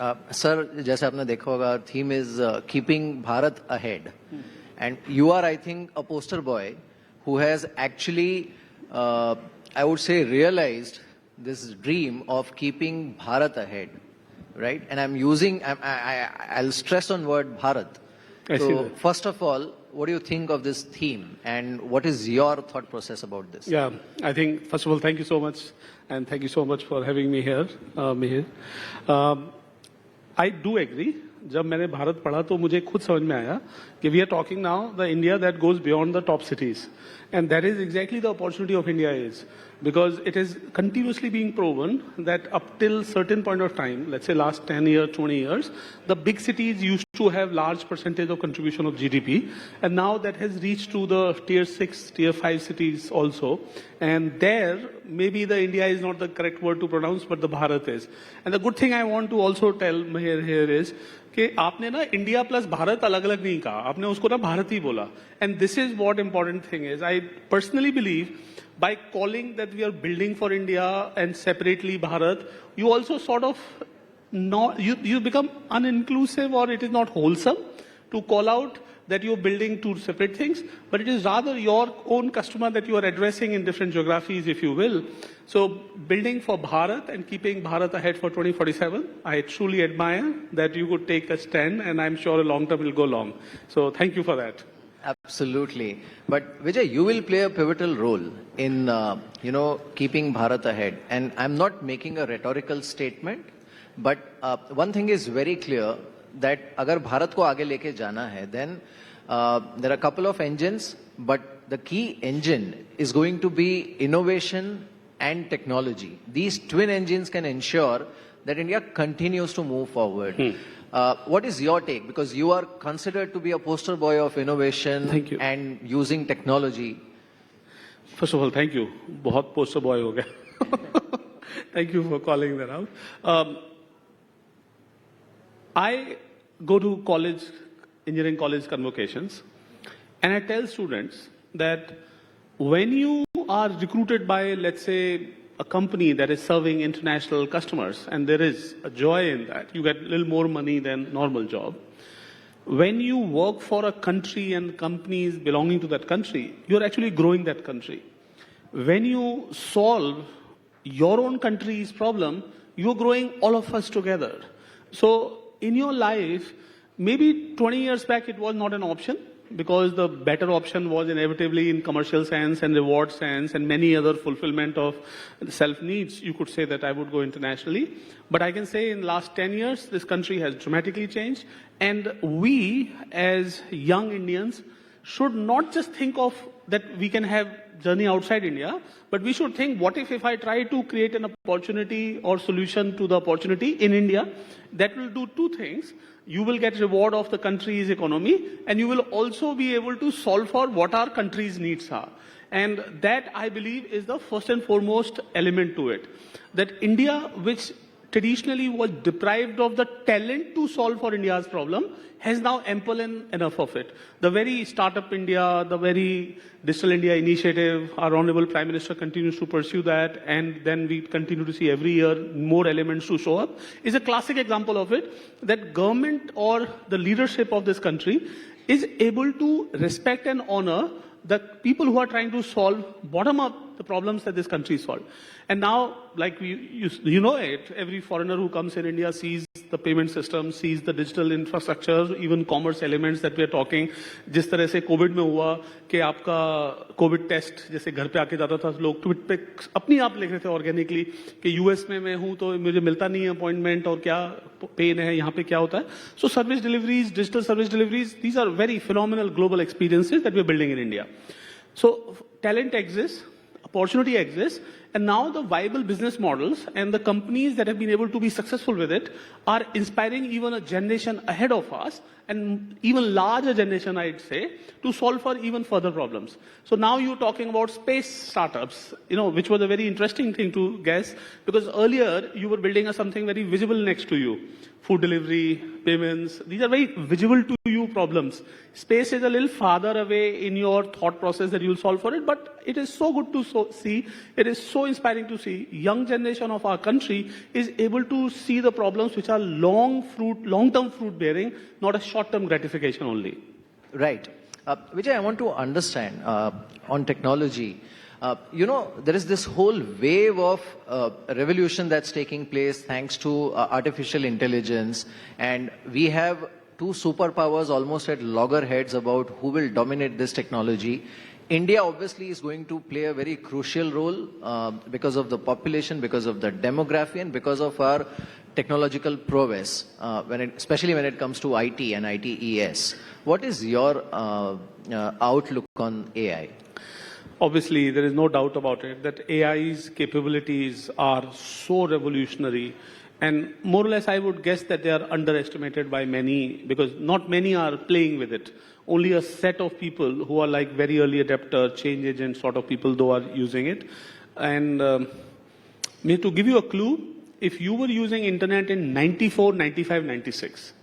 Sir, जैसे आपने देखा होगा, theme is keeping Bharat ahead, and you are, I think, a poster boy who has actually, I would say, realized this dream of keeping Bharat ahead, right? And I'll stress on word Bharat. So, first of all, what do you think of this theme, and what is your thought process about this? Yeah, I think, first of all, thank you so much, and thank you so much for having me here, Mihir. I do agree. जब मैंने भारत पढ़ा तो मुझे खुद समझ में आया कि we are talking now the India that goes beyond the top cities, and that is exactly the opportunity of India is, because it is continuously being proven that up till certain point of time, let's say last 10 years, 20 years, the big cities used to have large percentage of contribution of GDP, and now that has reached to the tier 6, tier 5 cities also, and there maybe the India is not the correct word to pronounce, but the Bharat is. And the good thing I want to also tell here is कि आपने ना India plus Bharat अलग अलग नहीं कहा, आपने उसको ना भारत ही बोला, and this is what important thing is. I personally believe by calling that we are building for India and separately Bharat, you also sort of you become uninclusive, or it is not wholesome to call out that you're building two separate things, but it is rather your own customer that you are addressing in different geographies, if you will. So building for Bharat and keeping Bharat ahead for 2047, I truly admire that you could take a stand, and I'm sure a long term will go long. So thank you for that. Absolutely. But Vijay, you will play a pivotal role in, keeping Bharat ahead. And I'm not making a rhetorical statement, but one thing is very clear, that अगर भारत को आगे लेके जाना है, then there are a couple of engines, but the key engine is going to be innovation and technology. These twin engines can ensure that India continues to move forward. What is your take? Because you are considered to be a poster boy of innovation and using technology. First of all, thank you. बहुत poster boy हो गया. Thank you for calling that out. I go to college, engineering college convocations, and I tell students that when you are recruited by, let's say, a company that is serving international customers, and there is a joy in that, you get a little more money than normal job. When you work for a country and companies belonging to that country, you're actually growing that country. When you solve your own country's problem, you're growing all of us together. So in your life, maybe 20 years back it was not an option, because the better option was inevitably in commercial sense and reward sense and many other fulfillment of self needs. You could say that I would go internationally. But I can say in last 10 years, this country has dramatically changed. And we as young Indians should not just think of that we can have journey outside India, but we should think, what if I try to create an opportunity or solution to the opportunity in India that will do two things. You will get reward of the country's economy, and you will also be able to solve for what our country's needs are. And that, I believe, is the first and foremost element to it. That India, which traditionally was deprived of the talent to solve for India's problem, has now ample and enough of it. The very Startup India, the very Digital India initiative, our Honorable Prime Minister continues to pursue that, and then we continue to see every year more elements to show up, is a classic example of it, that government or the leadership of this country is able to respect and honor the people who are trying to solve bottom-up the problems that this country solved. And now, like you know it, every foreigner who comes in India sees the payment system, sees the digital infrastructure, even commerce elements that we are talking. जिस तरह से Covid में हुआ कि आपका Covid test जैसे घर पे आके जाता था, लोग ट्वीट पे अपनी आप लिख रहे थे ऑर्गेनिकली कि यूएस में मैं हूं तो मुझे मिलता नहीं है अपॉइंटमेंट और क्या पेन है, यहाँ पे क्या होता है. So service deliveries, digital service deliveries, these are very phenomenal global experiences that we are building in India. So talent exists, opportunity exists, and now the viable business models and the companies that have been able to be successful with it are inspiring even a generation ahead of us, and even larger generation, I'd say, to solve for even further problems. So now you're talking about space startups, which was a very interesting thing to guess, because earlier you were building something very visible next to you. Food delivery, payments, these are very visible to you problems. Space is a little farther away in your thought process that you'll solve for it, but it is so good to see. It is so inspiring to see young generation of our country is able to see the problems which are long-term fruit bearing, not a short-term gratification only. Right. Vijay, I want to understand on technology. There is this whole wave of revolution that's taking place thanks to artificial intelligence, and we have two superpowers almost at loggerheads about who will dominate this technology. India obviously is going to play a very crucial role because of the population, because of the demography, and because of our technological prowess, especially when it comes to IT and ITES. What is your outlook on AI? Obviously, there is no doubt about it that AI's capabilities are so revolutionary. And more or less, I would guess that they are underestimated by many because not many are playing with it. Only a set of people who are like very early adapter, change agent sort of people, though, are using it. And to give you a clue, if you were using internet in 94, 95, 96,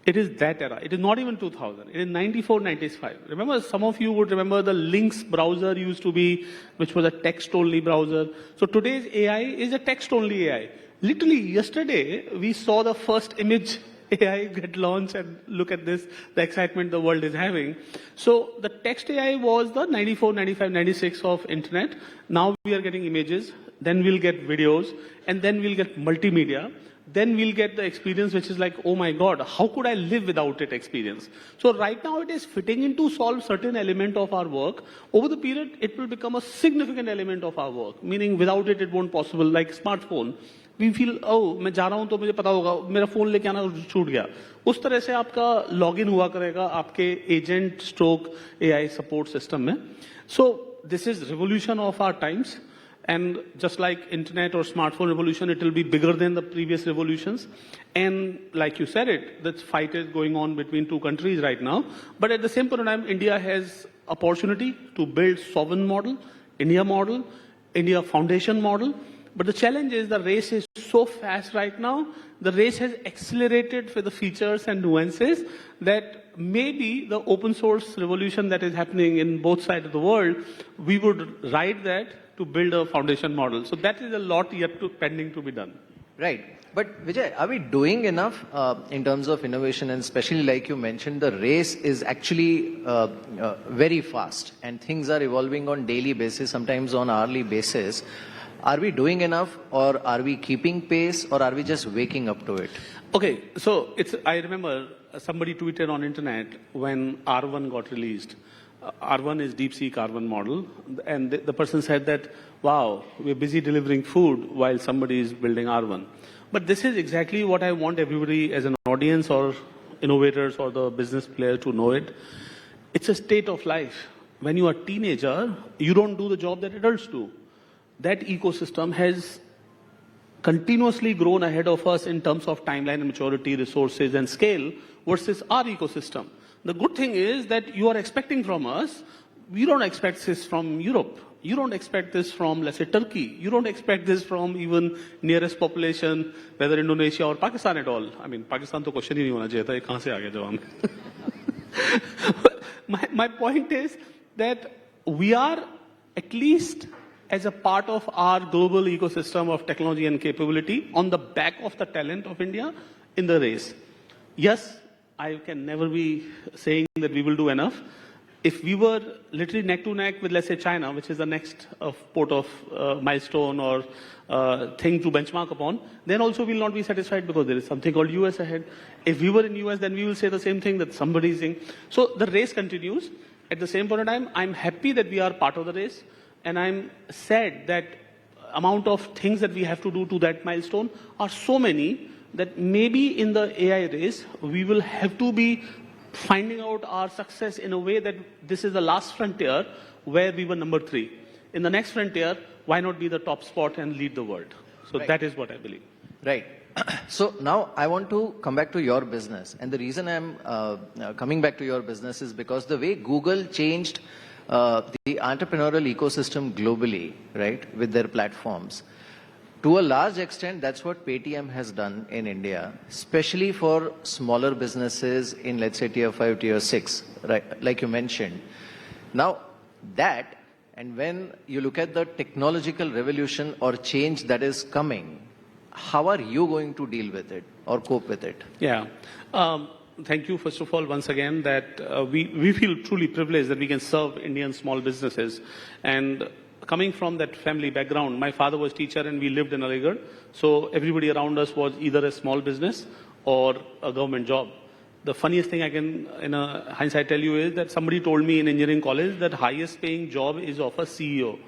it is that era. It is not even 2000. It is 94, 95. Remember, some of you would remember the Lynx browser used to be, which was a text-only browser. So today's AI is a text-only AI. Literally yesterday, we saw the first image AI get launched, and look at this, the excitement the world is having. So the text AI was the 94, 95, 96 of internet. Now we are getting images, then we'll get videos, and then we'll get multimedia. Then we'll get the experience which is like, oh my God, how could I live without it experience? So right now it is fitting in to solve certain element of our work. Over the period, it will become a significant element of our work, meaning without it, it won't possible, like smartphone. We feel, oh, मैं जा रहा हूँ तो मुझे पता होगा मेरा phone लेके आना छूट गया. उस तरह से आपका लॉगिन हुआ करेगा आपके agent stroke AI support system में. So this is revolution of our times. And just like internet or smartphone revolution, it will be bigger than the previous revolutions. And like you said it, that fight is going on between two countries right now. But at the same point in time, India has opportunity to build sovereign model, India foundation model. But the challenge is the race is so fast right now. The race has accelerated for the features and nuances that maybe the open source revolution that is happening in both sides of the world, we would ride that to build a foundation model. So that is a lot yet pending to be done. Right. But Vijay, are we doing enough in terms of innovation? And especially like you mentioned, the race is actually very fast and things are evolving on daily basis, sometimes on hourly basis. Are we doing enough, or are we keeping pace, or are we just waking up to it? Okay, so I remember somebody tweeted on internet when R1 got released. R1 is DeepSeek R1 model, and the person said that, wow, we're busy delivering food while somebody is building R1. But this is exactly what I want everybody as an audience or innovators or the business player to know it. It's a state of life. When you are a teenager, you don't do the job that adults do. That ecosystem has continuously grown ahead of us in terms of timeline and maturity, resources and scale versus our ecosystem. The good thing is that you are expecting from us, we don't expect this from Europe. You don't expect this from, let's say, Turkey. You don't expect this from even nearest population, whether Indonesia or Pakistan at all. I mean, Pakistan to question hi nahi hona chahiye tha, ye kahan se aa gaya jawab? My point is that we are at least as a part of our global ecosystem of technology and capability on the back of the talent of India in the race. Yes, I can never be saying that we will do enough. If we were literally neck to neck with, let's say, China, which is the next port of milestone or thing to benchmark upon, then also we will not be satisfied because there is something called US ahead. If we were in US, then we will say the same thing that somebody is saying. So the race continues. At the same point in time, I'm happy that we are part of the race. And I'm sad that amount of things that we have to do to that milestone are so many that maybe in the AI race, we will have to be finding out our success in a way that this is the last frontier where we were number 3. In the next frontier, why not be the top spot and lead the world? So that is what I believe. Right. So now I want to come back to your business. And the reason I'm coming back to your business is because the way Google changed the entrepreneurial ecosystem globally, right, with their platforms. To a large extent, that's what Paytm has done in India, especially for smaller businesses in, let's say, tier 5, tier 6, right? Like you mentioned. Now, that, and when you look at the technological revolution or change that is coming, how are you going to deal with it or cope with it? Yeah. Thank you, first of all, once again, that we feel truly privileged that we can serve Indian small businesses. And coming from that family background, my father was teacher and we lived in Aligarh. So everybody around us was either a small business or a government job. The funniest thing I can, in a hindsight, tell you is that somebody told me in engineering college that highest paying job is of a CEO.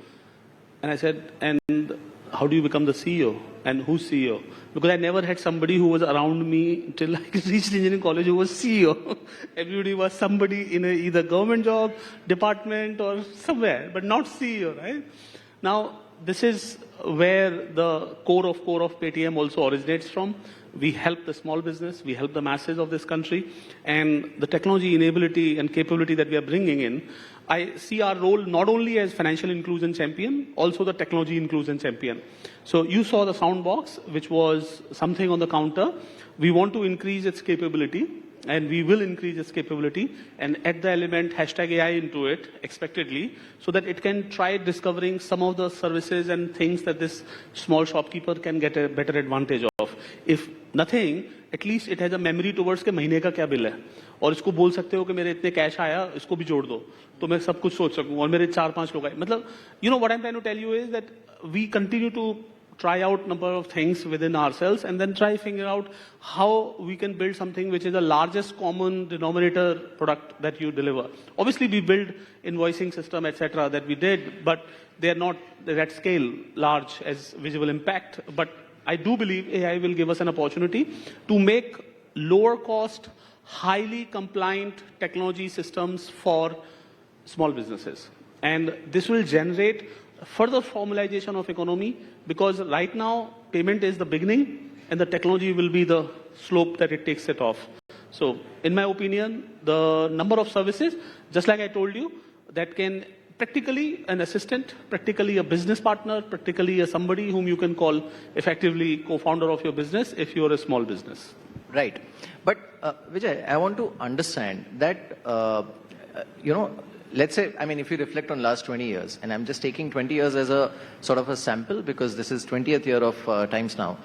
And I said, and how do you become the CEO? And who's CEO? Because I never had somebody who was around me till I reached engineering college who was CEO. Everybody was somebody in either government job, department or somewhere, but not CEO, right? Now, this is where the core of Paytm also originates from. We help the small business, we help the masses of this country, and the technology enability and capability that we are bringing in, I see our role not only as financial inclusion champion, also the technology inclusion champion. So you saw the sound box, which was something on the counter. We want to increase its capability, and we will increase its capability and add the element #AI into it expectedly so that it can try discovering some of the services and things that this small shopkeeper can get a better advantage of. If nothing, at least it has a memory towards के महीने का क्या bill है और इसको बोल सकते हो कि मेरे इतने कैश आया इसको भी जोड़ दो तो मैं सब कुछ सोच सकूं और मेरे 4-5 लोग आए मतलब you know what I'm trying to tell you is that we continue to try out number of things within ourselves and then try figure out how we can build something which is the largest common denominator product that you deliver. Obviously, we build invoicing system, etc. that we did, but they are not at scale large as visible impact. But I do believe AI will give us an opportunity to make lower cost, highly compliant technology systems for small businesses. And this will generate further formalization of economy because right now payment is the beginning and the technology will be the slope that it takes it off. So in my opinion, the number of services, just like I told you, that can practically an assistant, practically a business partner, practically a somebody whom you can call effectively co-founder of your business if you're a small business. Right. But Vijay, I want to understand that, let's say, I mean, if you reflect on last 20 years, and I'm just taking 20 years as a sort of a sample because this is 20th year of Times Now.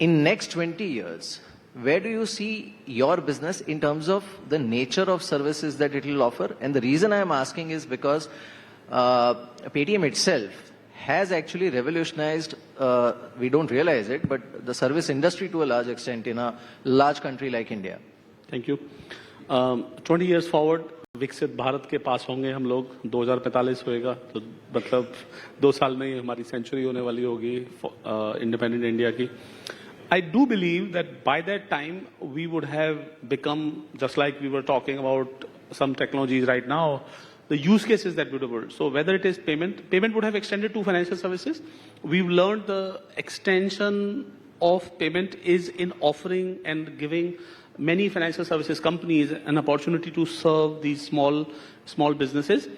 In next 20 years, where do you see your business in terms of the nature of services that it will offer? And the reason I'm asking is because Paytm itself has actually revolutionized, we don't realize it, but the service industry to a large extent in a large country like India. Thank you. 20 years forward, विकसित भारत के पास होंगे हम लोग 2045 होएगा तो मतलब 2 साल में ही हमारी सेंचुरी होने वाली होगी इंडिपेंडेंट इंडिया की I do believe that by that time we would have become, just like we were talking about some technologies right now, the use cases that we would. So whether it is payment would have extended to financial services. We've learned the extension of payment is in offering and giving many financial services companies an opportunity to serve these small businesses.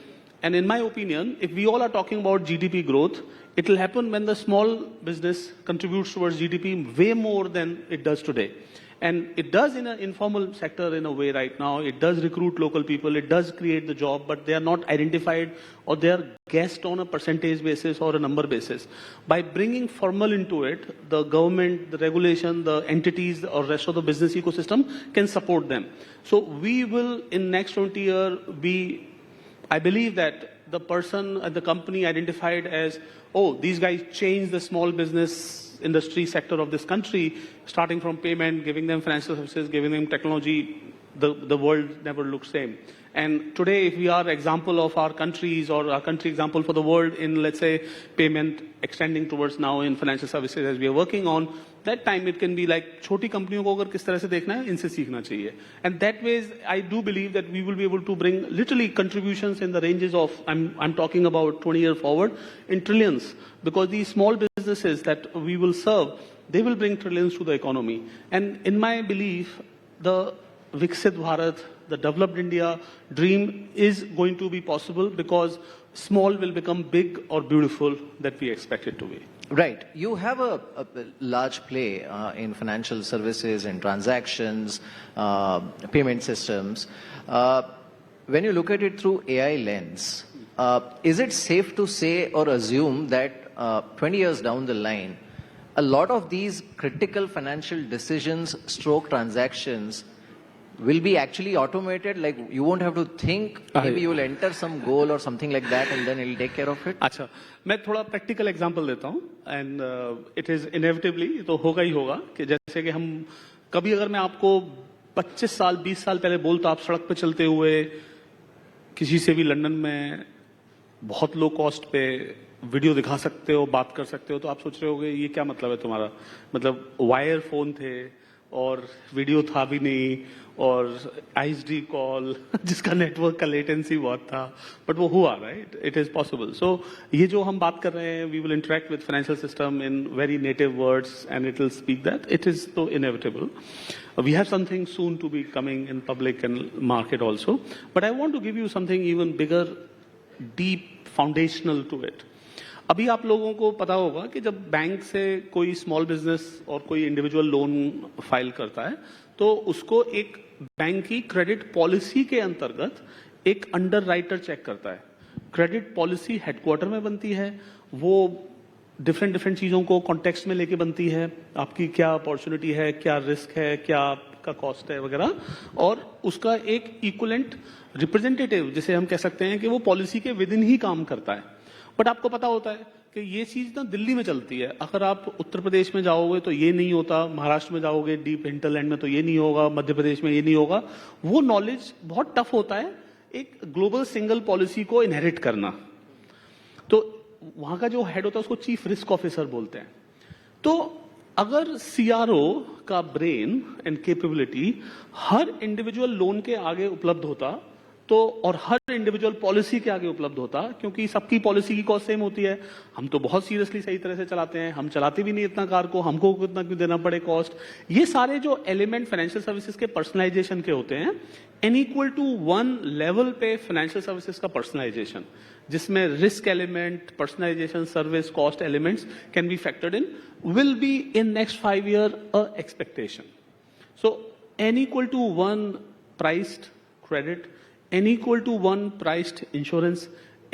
And in my opinion, if we all are talking about GDP growth, it will happen when the small business contributes towards GDP way more than it does today. And it does in an informal sector in a way right now. It does recruit local people. It does create the job, but they are not identified or they are guessed on a percentage basis or a number basis. By bringing formal into it, the government, the regulation, the entities or rest of the business ecosystem can support them. So we will in next 20 years I believe that the person at the company identified as, oh, these guys changed the small business industry sector of this country, starting from payment, giving them financial services, giving them technology, the world never looks same. And today, if we are example of our countries or our country example for the world in, let's say, payment extending towards now in financial services as we are working on, that time it can be like, छोटी कंपनियों को अगर किस तरह से देखना है, इनसे सीखना चाहिए. And that ways, I do believe that we will be able to bring literally contributions in the ranges of, I'm talking about 20 years forward, in trillions. Because these small businesses that we will serve, they will bring trillions to the economy. And in my belief, the Viksit Bharat, the developed India dream is going to be possible because small will become big or beautiful that we expect it to be. Right. You have a large play in financial services and transactions, payment systems. When you look at it through AI lens, is it safe to say or assume that 20 years down the line, a lot of these critical financial decisions, stroke transactions, will be actually automated? Like you won't have to think, maybe you will enter some goal or something like that and then it'll take care of it? अच्छा, मैं थोड़ा practical example देता हूँ and it is inevitably तो होगा ही होगा कि जैसे कि हम कभी अगर मैं आपको 25 साल 20 साल पहले बोलता आप सड़क पे चलते हुए किसी से भी लंदन में बहुत लो कॉस्ट पे वीडियो दिखा सकते हो बात कर सकते हो तो आप सोच रहे होगे ये क्या मतलब है तुम्हारा मतलब वायर फोन थे और वीडियो था भी नहीं और आईएसडी कॉल जिसका नेटवर्क का लेटेंसी बहुत था बट वो हुआ right it is possible so ये जो हम बात कर रहे हैं we will interact with financial system in very native words and it will speak that it is तो inevitable we have something soon to be coming in public and market also but I want to give you something even bigger deep foundational to it अभी आप लोगों को पता होगा कि जब bank से कोई स्मॉल बिजनेस और कोई इंडिविजुअल लोन फाइल करता है तो उसको एक बैंक की क्रेडिट पॉलिसी के अंतर्गत एक अंडरराइटर चेक करता है क्रेडिट पॉलिसी हेडक्वार्टर में बनती है वो डिफरेंट चीजों को कॉन्टेक्स्ट में लेके बनती है आपकी क्या अपॉर्चुनिटी है क्या रिस्क है क्या आपका कॉस्ट है वगैरह और उसका एक इक्विवेलेंट रिप्रेजेंटेटिव जिसे हम कह सकते हैं कि वो पॉलिसी के विद इन ही काम करता है बट आपको पता होता है कि ये चीज ना दिल्ली में चलती है अगर आप उत्तर प्रदेश में जाओगे तो ये नहीं होता महाराष्ट्र में जाओगे डीप हिंटरलैंड में तो ये नहीं होगा मध्य प्रदेश में ये नहीं होगा वो नॉलेज बहुत टफ होता है एक ग्लोबल सिंगल पॉलिसी को इनहेरिट करना तो वहां का जो हेड होता है उसको चीफ रिस्क ऑफिसर बोलते हैं तो अगर सीआरओ का brain and capability her individual loan के आगे उपलब्ध होता तो और हर इंडिविजुअल पॉलिसी के आगे उपलब्ध होता क्योंकि सबकी पॉलिसी की कॉस्ट सेम होती है हम तो बहुत सीरियसली सही तरह से चलाते हैं हम चलाते भी नहीं इतना कार को हमको कितना क्यों देना पड़े कॉस्ट ये सारे जो एलिमेंट फाइनेंशियल सर्विसेज के पर्सनलाइजेशन के होते हैं N equal to one level पे फाइनेंशियल सर्विसेज का पर्सनलाइजेशन जिसमें risk element personalization service cost elements can be factored in will be in next 5 year a expectation so n equal to 1 priced credit n equal to 1 priced insurance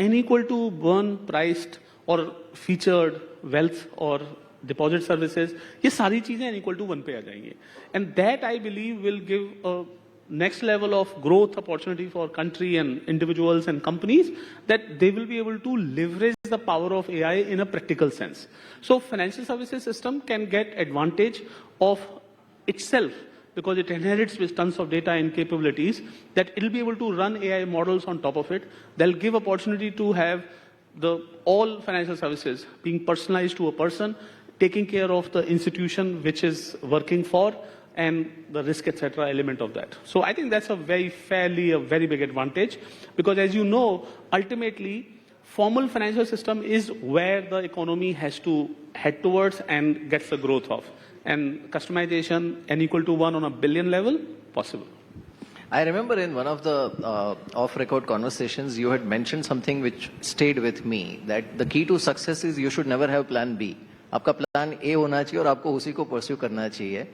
n equal to 1 priced or featured wealth or deposit services ये सारी चीजें n equal to 1 पे आ जाएंगी and that I believe will give a next level of growth opportunity for country and individuals and companies that they will be able to leverage the power of AI in a practical sense. So financial services system can get advantage of itself because it inherits with tons of data and capabilities that it will be able to run AI models on top of it. They'll give opportunity to have all financial services being personalized to a person, taking care of the institution which is working for and the risk, etc. element of that. So I think that's a very big advantage because as you know, ultimately, formal financial system is where the economy has to head towards and gets the growth of. And customization n equal to 1 on a billion level, possible. I remember in one of the off-record conversations, you had mentioned something which stayed with me, that the key to success is you should never have plan B. आपका plan A होना चाहिए और आपको उसी को pursue करना चाहिए.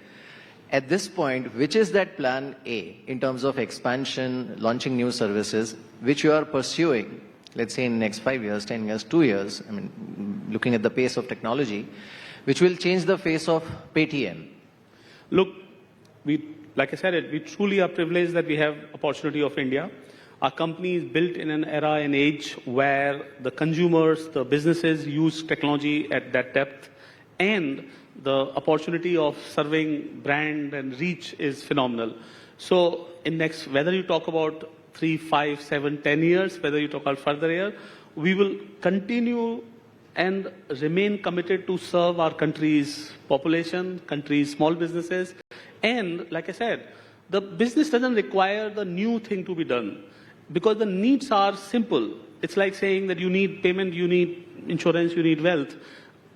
At this point, which is that plan A in terms of expansion, launching new services, which you are pursuing, let's say in next 5 years, 10 years, 2 years, I mean, looking at the pace of technology, which will change the face of Paytm? Look, like I said, we truly are privileged that we have opportunity of India. Our company is built in an era and age where the consumers, the businesses use technology at that depth and the opportunity of serving brand and reach is phenomenal. So in next, whether you talk about 3, 5, 7, 10 years, whether you talk about further year, we will continue and remain committed to serve our country's population, country's small businesses. And like I said, the business doesn't require the new thing to be done because the needs are simple. It's like saying that you need payment, you need insurance, you need wealth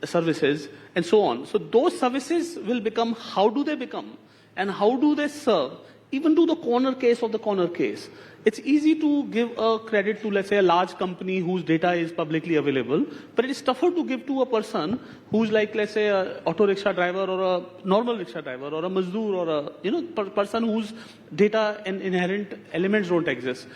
services and so on. So those services will become, how do they become and how do they serve even to the corner case of the corner case. It's easy to give a credit to, let's say, a large company whose data is publicly available, but it's tougher to give to a person who's like, let's say, a auto rickshaw driver or a normal rickshaw driver or a mazdoor or a person whose data and inherent elements don't exist.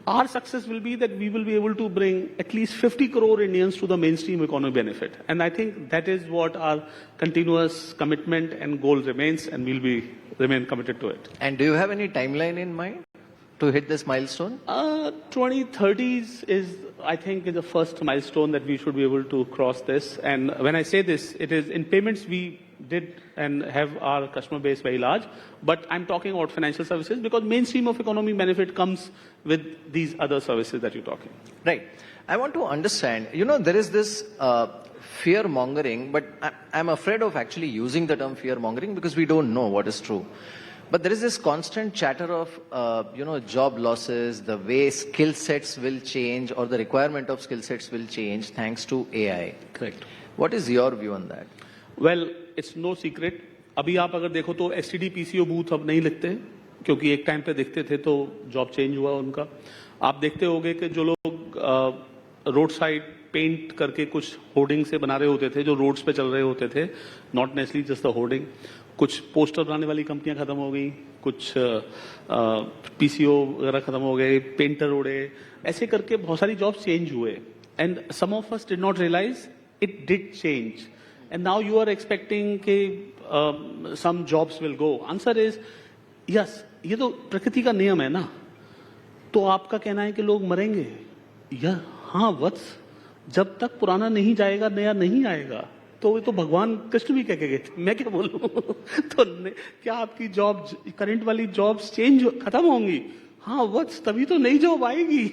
Our success will be that we will be able to bring at least 50 crore Indians to the mainstream economy benefit. And I think that is what our continuous commitment and goal remains, and we'll remain committed to it. And do you have any timeline in mind to hit this milestone? 2030s is, I think, is the first milestone that we should be able to cross this. And when I say this, it is in payments we did and have our customer base very large, but I'm talking about financial services because mainstream of economy benefit comes with these other services that you're talking. Right. I want to understand, there is this fear mongering, but I'm afraid of actually using the term fear mongering because we don't know what is true. But there is this constant chatter of, job losses, the way skill sets will change or the requirement of skill sets will change thanks to AI. Correct. What is your view on that? Well, it's no secret. अभी आप अगर देखो तो STD PCO booth अब नहीं लिखते क्योंकि एक टाइम पे दिखते थे तो जॉब चेंज हुआ उनका. आप देखते होंगे कि जो लोग रोड साइड पेंट करके कुछ होर्डिंग से बना रहे होते थे जो रोड्स पे चल रहे होते थे, not necessarily just the hoarding, कुछ पोस्टर बनाने वाली कंपनियां खत्म हो गई, कुछ PCO वगैरह खत्म हो गए, पेंटर उड़े, ऐसे करके बहुत सारी जॉब्स चेंज हुए. And some of us did not realize it did change. And now you are expecting कि some jobs will go. Answer is yes. ये तो प्रकृति का नियम है ना. तो आपका कहना है कि लोग मरेंगे. या हाँ वत्स, जब तक पुराना नहीं जाएगा नया नहीं आएगा. तो ये तो भगवान कृष्ण भी कह के गए थे. मैं क्या बोलूं? तो क्या आपकी जॉब करंट वाली जॉब्स चेंज खत्म होंगी? हाँ वत्स, तभी तो नई जॉब आएगी.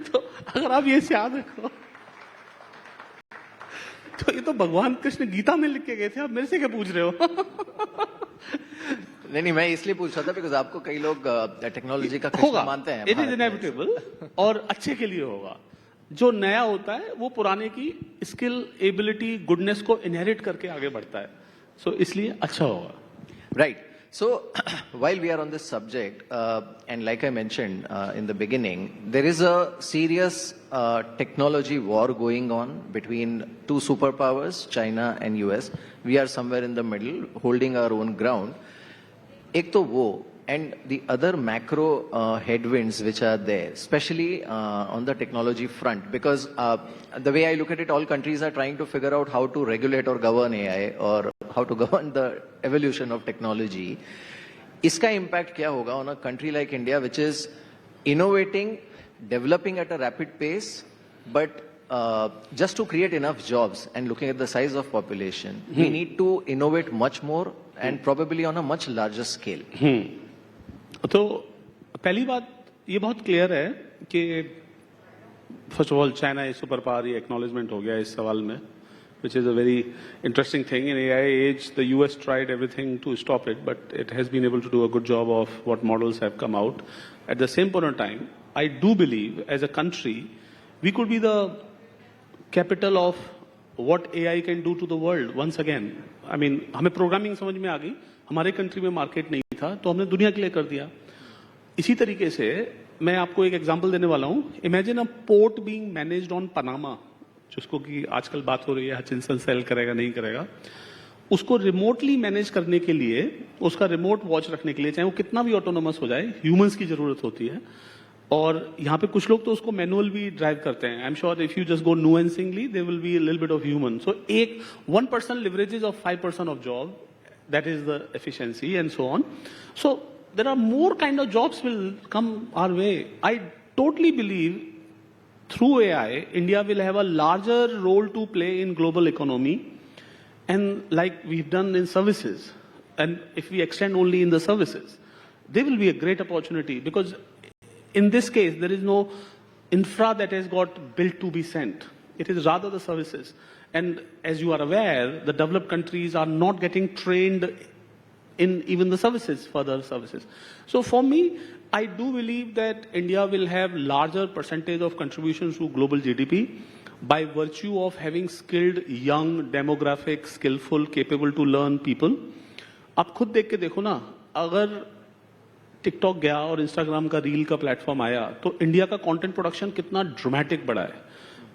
तो अगर आप ये याद रखो तो ये तो भगवान कृष्ण गीता में लिख के गए थे. आप मेरे से क्या पूछ रहे हो? नहीं, मैं इसलिए पूछ रहा था बिकॉज आपको कई लोग टेक्नोलॉजी का कृष्ण मानते हैं. इट इज इनएविटेबल और अच्छे के लिए होगा. जो नया होता है वो पुराने की स्किल, एबिलिटी, गुडनेस को इनहेरिट करके आगे बढ़ता है. सो इसलिए अच्छा होगा. Right. So, while we are on this subject, and like I mentioned in the beginning, there is a serious technology war going on between two superpowers, China and US. We are somewhere in the middle, holding our own ground. एक तो वो, and the other macro headwinds which are there, especially on the technology front, because the way I look at it, all countries are trying to figure out how to regulate or govern AI or how to govern the evolution of technology. इसका impact क्या होगा on a country like India, which is innovating, developing at a rapid pace, but just to create enough jobs and looking at the size of population, we need to innovate much more and probably on a much larger scale. तो पहली बात ये बहुत clear है कि first of all China is super power, ये acknowledgement हो गया इस सवाल में, which is a very interesting thing. In AI age, the US tried everything to stop it, but it has been able to do a good job of what models have come out. At the same point in time, I do believe as a country, we could be the capital of what AI can do to the world once again. I mean, हमें programming समझ में आ गई, हमारे country में market नहीं था तो हमने दुनिया के लिए कर दिया. इसी तरीके से मैं आपको एक एग्जांपल देने वाला हूं. Imagine a port being managed on Panama, जिसको कि आजकल बात हो रही है हचिंसन सेल करेगा नहीं करेगा, उसको रिमोटली मैनेज करने के लिए, उसका रिमोट वॉच रखने के लिए, चाहे वो कितना भी ऑटोनोमस हो जाए, ह्यूमंस की जरूरत होती है. और यहाँ पे कुछ लोग तो उसको मैनुअल भी ड्राइव करते हैं. I am sure if you just go nuancingly there will be a little bit of human. So एक 1% leverages of 5% of job, that is the efficiency and so on. So there are more kind of jobs will come our way. I totally believe through AI, India will have a larger role to play in global economy, and like we've done in services. And if we extend only in the services, there will be a great opportunity because in this case, there is no infra that has got built to be sent. It is rather the services. And as you are aware, the developed countries are not getting trained in even the services, further services. So for me, I do believe that India will have larger percentage of contributions to global GDP by virtue of having skilled, young, demographic, skillful, capable to learn people. आप खुद देख के देखो ना, अगर TikTok गया और Instagram का रील का प्लेटफॉर्म आया, तो इंडिया का कंटेंट प्रोडक्शन कितना ड्रामेटिक बढ़ा है.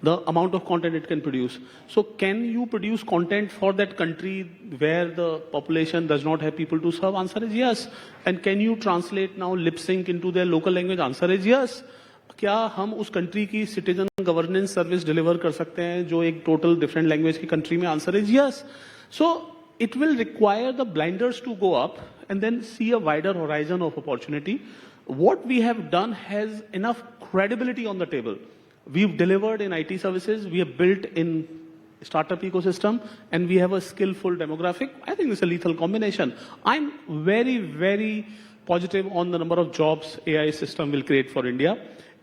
The amount of content it can produce. So can you produce content for that country where the population does not have people to serve? Answer is yes. And can you translate now lip sync into their local language? Answer is yes. क्या हम उस country की citizen governance service deliver कर सकते हैं जो एक total different language की कंट्री में? Answer is yes. So it will require the blinders to go up and then see a wider horizon of opportunity. What we have done has enough credibility on the table. We've delivered in IT services, we have built in startup ecosystem, and we have a skillful demographic. I think it's a lethal combination. I'm very, very positive on the number of jobs AI system will create for India.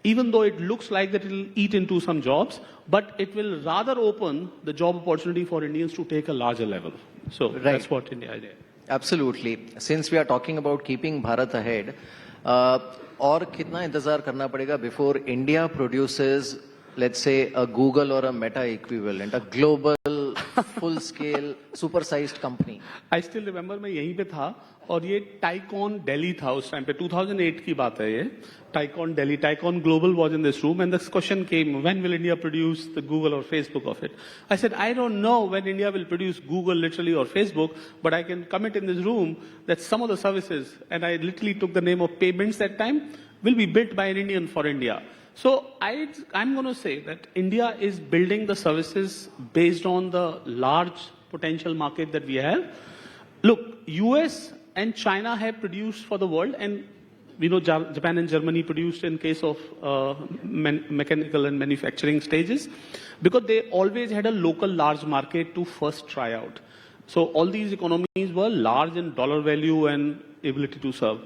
Even though it looks like that it will eat into some jobs, but it will rather open the job opportunity for Indians to take a larger level. So that's what India did. Absolutely. Since we are talking about keeping Bharat ahead, और कितना इंतजार करना पड़ेगा before India produces, let's say, a Google or a Meta equivalent, a global, full-scale, super-sized company? I still remember मैं यहीं पे था और ये टाइकॉन दिल्ली था उस टाइम पे. 2008 की बात है ये. Tycoon Delhi, tycoon global was in this room, and this question came, when will India produce the Google or Facebook of it? I said, I don't know when India will produce Google literally or Facebook, but I can commit in this room that some of the services, and I literally took the name of payments that time, will be built by an Indian for India. So I'm going to say that India is building the services based on the large potential market that we have. Look, US and China have produced for the world, and we know Japan and Germany produced in case of mechanical and manufacturing stages, because they always had a local large market to first try out. So all these economies were large in dollar value and ability to serve.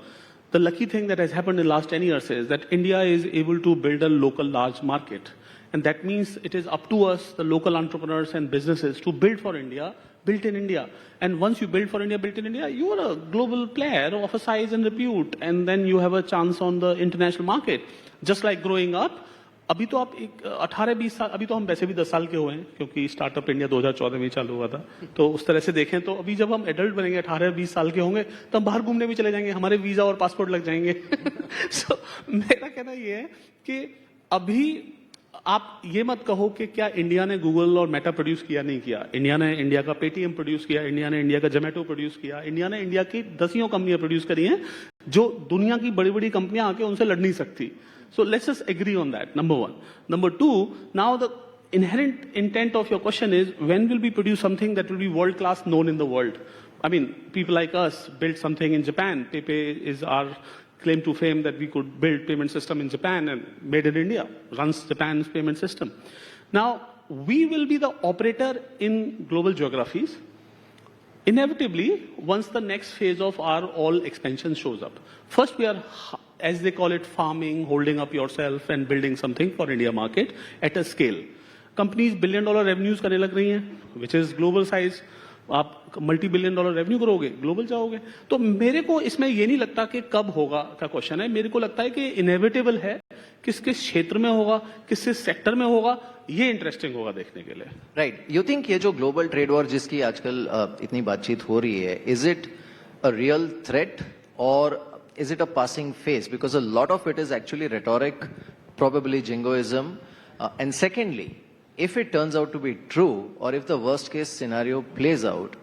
The lucky thing that has happened in the last 10 years is that India is able to build a local large market. And that means it is up to us, the local entrepreneurs and businesses, to build for India, built in India. And once you build for India, built in India, you are a global player of a size and repute. And then you have a chance on the international market. Just like growing up, अभी तो आप 18-20 साल, अभी तो हम वैसे भी 10 साल के हुए हैं क्योंकि स्टार्टअप इंडिया 2014 में चालू हुआ था. तो उस तरह से देखें तो अभी जब हम एडल्ट बनेंगे 18-20 साल के होंगे तो हम बाहर घूमने भी चले जाएंगे, हमारे वीजा और पासपोर्ट लग जाएंगे. So, मेरा कहना ये है कि अभी आप ये मत कहो कि क्या इंडिया ने गूगल और मेटा प्रोड्यूस किया, नहीं किया. इंडिया ने इंडिया का पेटीएम प्रोड्यूस किया, इंडिया ने इंडिया का जोमेटो प्रोड्यूस किया, इंडिया ने इंडिया की दसियों कंपनियां प्रोड्यूस करी हैं जो दुनिया की बड़ी बड़ी कंपनियां आके उनसे लड़ नहीं सकती. So let's just agree on that, number one. Number two, now the inherent intent of your question is, when will we produce something that will be world-class, known in the world? I mean, people like us built something in Japan. PayPay is our claim to fame that we could build payment system in Japan and made in India, runs Japan's payment system. Now, we will be the operator in global geographies. Inevitably, once the next phase of our all expansion shows up. First, we are, as they call it, farming, holding up yourself and building something for India market at a scale. Companies $1 billion revenues करने लग रही हैं, which is global size. आप multi-billion dollar revenue करोगे, global जाओगे. तो मेरे को इसमें ये नहीं लगता कि कब होगा का क्वेश्चन है. मेरे को लगता है कि inevitable है, किस किस क्षेत्र में होगा, किस किस सेक्टर में होगा, ये इंटरेस्टिंग होगा देखने के लिए. राइट. यू थिंक ये जो ग्लोबल ट्रेड वॉर जिसकी आजकल इतनी बातचीत हो रही है, is it a real threat और is it a passing phase? Because a lot of it is actually rhetoric, probably jingoism. And secondly, if it turns out to be true, or if the worst case scenario plays out,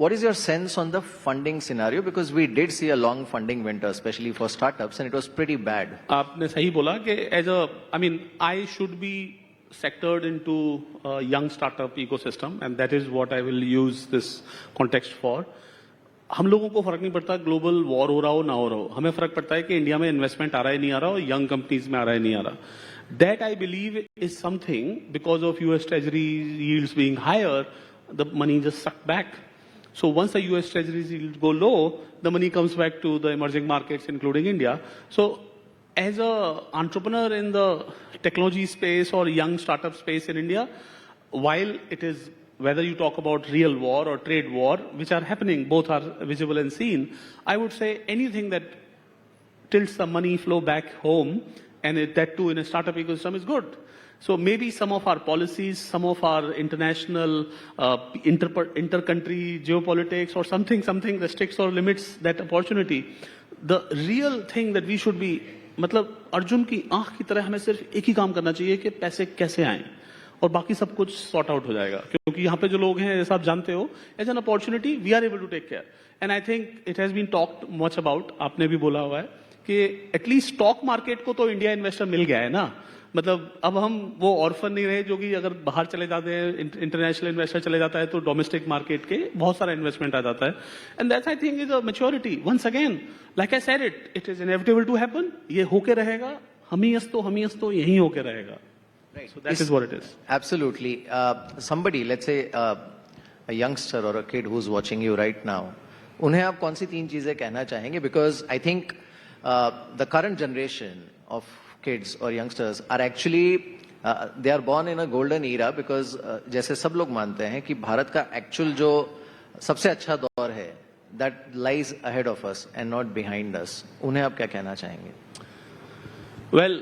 what is your sense on the funding scenario? Because we did see a long funding winter, especially for startups, and it was pretty bad. आपने सही बोला कि I should be sectored into a young startup ecosystem, and that is what I will use this context for. हम लोगों को फर्क नहीं पड़ता ग्लोबल वॉर हो रहा हो ना हो रहा हो. हमें फर्क पड़ता है कि इंडिया में इन्वेस्टमेंट आ रहा है नहीं आ रहा, और यंग कंपनीज में आ रहा है नहीं आ रहा. That I believe is something because of US treasury yields being higher, the money just suck back. So once the US treasuries yields go low, the money comes back to the emerging markets, including India. So as an entrepreneur in the technology space or young startup space in India, while it is, whether you talk about real war or trade war, which are happening, both are visible and seen, I would say anything that tilts the money flow back home, and that too in a startup ecosystem, is good. So maybe some of our policies, some of our international inter-country geopolitics or something restricts or limits that opportunity. The real thing that we should be, मतलब अर्जुन की आंख की तरह हमें सिर्फ एक ही काम करना चाहिए कि पैसे कैसे आए और बाकी सब कुछ सॉर्ट आउट हो जाएगा, क्योंकि यहाँ पे जो लोग हैं जैसा आप जानते हो, as an opportunity we are able to take care. And I think it has been talked much about, आपने भी बोला हुआ है कि एटलीस्ट स्टॉक मार्केट को तो इंडिया इन्वेस्टर मिल गया है ना, मतलब अब हम वो ऑर्फन नहीं रहे जो कि अगर बाहर चले जाते हैं, इंटरनेशनल इन्वेस्टर चले जाता है तो डोमेस्टिक मार्केट के बहुत सारा इन्वेस्टमेंट आ जाता है। And that's I think is a maturity. Once again like I said it is inevitable to happen, ये होके रहेगा, हम ही हस्तो यही होके रहेगा। Right. So that is what it is. Absolutely. Somebody, let's say a youngster or a kid who's watching you right now, उन्हें आप कौन सी 3 चीजें कहना चाहेंगे? Because I think the current generation of kids or youngsters are actually they are born in a golden era because जैसे सब लोग मानते हैं कि भारत का actual जो सबसे अच्छा दौर है that lies ahead of us and not behind us. उन्हें आप क्या कहना चाहेंगे? Well,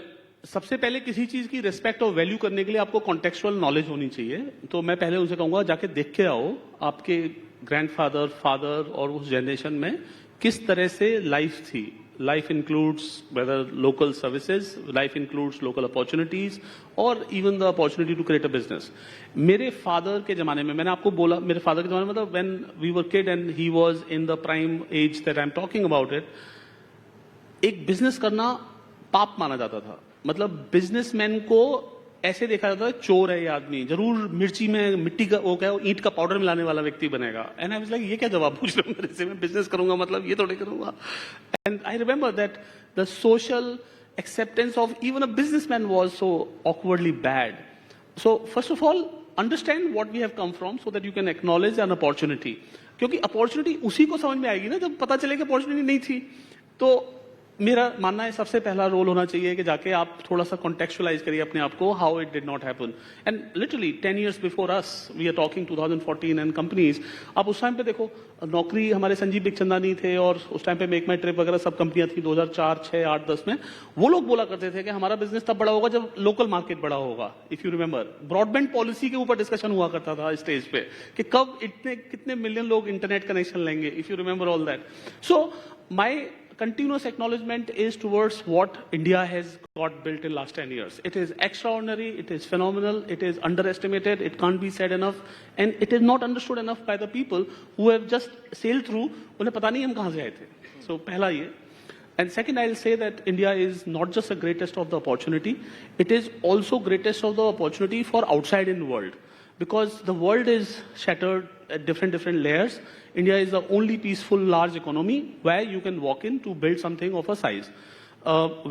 सबसे पहले किसी चीज की रिस्पेक्ट और वैल्यू करने के लिए आपको कॉन्टेक्चुअल नॉलेज होनी चाहिए। तो मैं पहले उनसे कहूंगा जाके देख के आओ आपके ग्रैंडफादर, फादर और उस जनरेशन में किस तरह से लाइफ थी। Life includes whether local services, life includes local opportunities और even the opportunity to create a business. मेरे फादर के जमाने में, मैंने आपको बोला मेरे फादर के जमाने में, मतलब when we were kid and he was in the prime age that I am talking about it, एक बिजनेस करना पाप माना जाता था। मतलब बिजनेसमैन को ऐसे देखा जाता है चोर है ये आदमी, जरूर मिर्ची में मिट्टी का वो क्या ईंट का पाउडर मिलाने वाला व्यक्ति बनेगा। एंड आई वाज लाइक ये क्या जवाब पूछ रहे हो मेरे से, मैं बिजनेस करूंगा मतलब ये थोड़े करूंगा। And I remember that the social acceptance of even a businessman was so awkwardly bad. So first of all understand what we have come from so that you can acknowledge an opportunity, क्योंकि opportunity उसी को समझ में आएगी ना जब पता चले कि अपॉर्चुनिटी नहीं थी। तो मेरा मानना है सबसे पहला रोल होना चाहिए कि जाके आप थोड़ा सा कॉन्टेक्चुअलाइज करिए अपने आप को, how it did not happen. And literally 10 years before us, we are talking 2014 and companies, आप उस टाइम पे देखो नौकरी हमारे संजीव बिखचंदानी थे और उस टाइम पे मेक माई ट्रिप वगैरह सब कंपनियां थी 2004, 6, 8, 10 में। वो लोग बोला करते थे कि हमारा बिजनेस तब बड़ा होगा जब लोकल मार्केट बड़ा होगा। If you remember broadband policy के ऊपर डिस्कशन हुआ करता था स्टेज पे कि कब इतने कितने मिलियन लोग इंटरनेट कनेक्शन लेंगे, if you remember all that. So my continuous acknowledgement is towards what India has got built in last 10 years. It is extraordinary, it is phenomenal, it is underestimated, it can't be said enough, and it is not understood enough by the people who have just sailed through. उन्हें पता नहीं हम कहाँ से आए थे। So पहला ये। And second, I'll say that India is not just the greatest of the opportunity, it is also greatest of the opportunity for outside in the world. Because the world is shattered at different layers. India is the only peaceful large economy where you can walk in to build something of a size.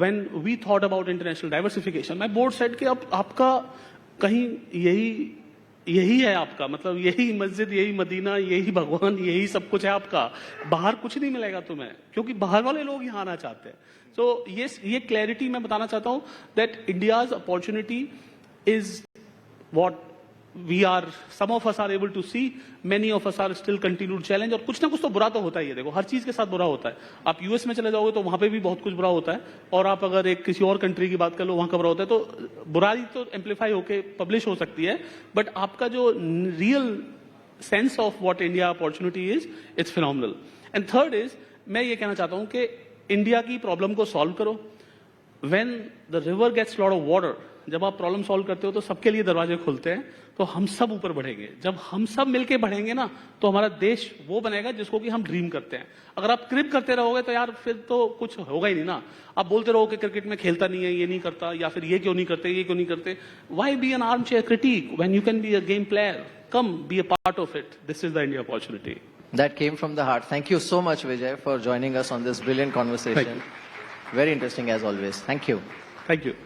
When we thought about international diversification, my board said कि अब आपका कहीं यही है आपका, मतलब यही मस्जिद, यही मदीना, यही भगवान, यही सब कुछ है आपका, बाहर कुछ नहीं मिलेगा तुम्हें, क्योंकि बाहर वाले लोग यहाँ आना चाहते हैं। So ये क्लैरिटी मैं बताना चाहता हूँ that India's opportunity is what we are, some of us are able to see, many of us are still continued challenge। और कुछ ना कुछ तो बुरा तो होता ही है, देखो हर चीज के साथ बुरा होता है। आप यूएस में चले जाओगे तो वहां पे भी बहुत कुछ बुरा होता है, और आप अगर एक किसी और कंट्री की बात कर लो वहां का बुरा होता है। तो बुराई तो एम्पलीफाई होके पब्लिश हो सकती है, बट आपका जो real sense of what India opportunity is, it's phenomenal. And third is, मैं ये कहना चाहता हूं कि इंडिया की प्रॉब्लम को सॉल्व करो। When the river gets lot of water, जब आप प्रॉब्लम सॉल्व करते हो तो सबके लिए दरवाजे खुलते हैं, तो हम सब ऊपर बढ़ेंगे। जब हम सब मिलके बढ़ेंगे ना, तो हमारा देश वो बनेगा जिसको कि हम ड्रीम करते हैं। अगर आप क्रिप करते रहोगे तो यार फिर तो कुछ होगा ही नहीं ना। आप बोलते रहो कि क्रिकेट में खेलता नहीं है, ये नहीं करता, या फिर ये क्यों नहीं करते, ये क्यों नहीं करते। Why be an armchair critic when you can be a game player? Come be a part of it. This is the India opportunity. That came from the heart. Thank you so much, Vijay, for joining us on this brilliant conversation. Very interesting as always. Thank you. Thank you.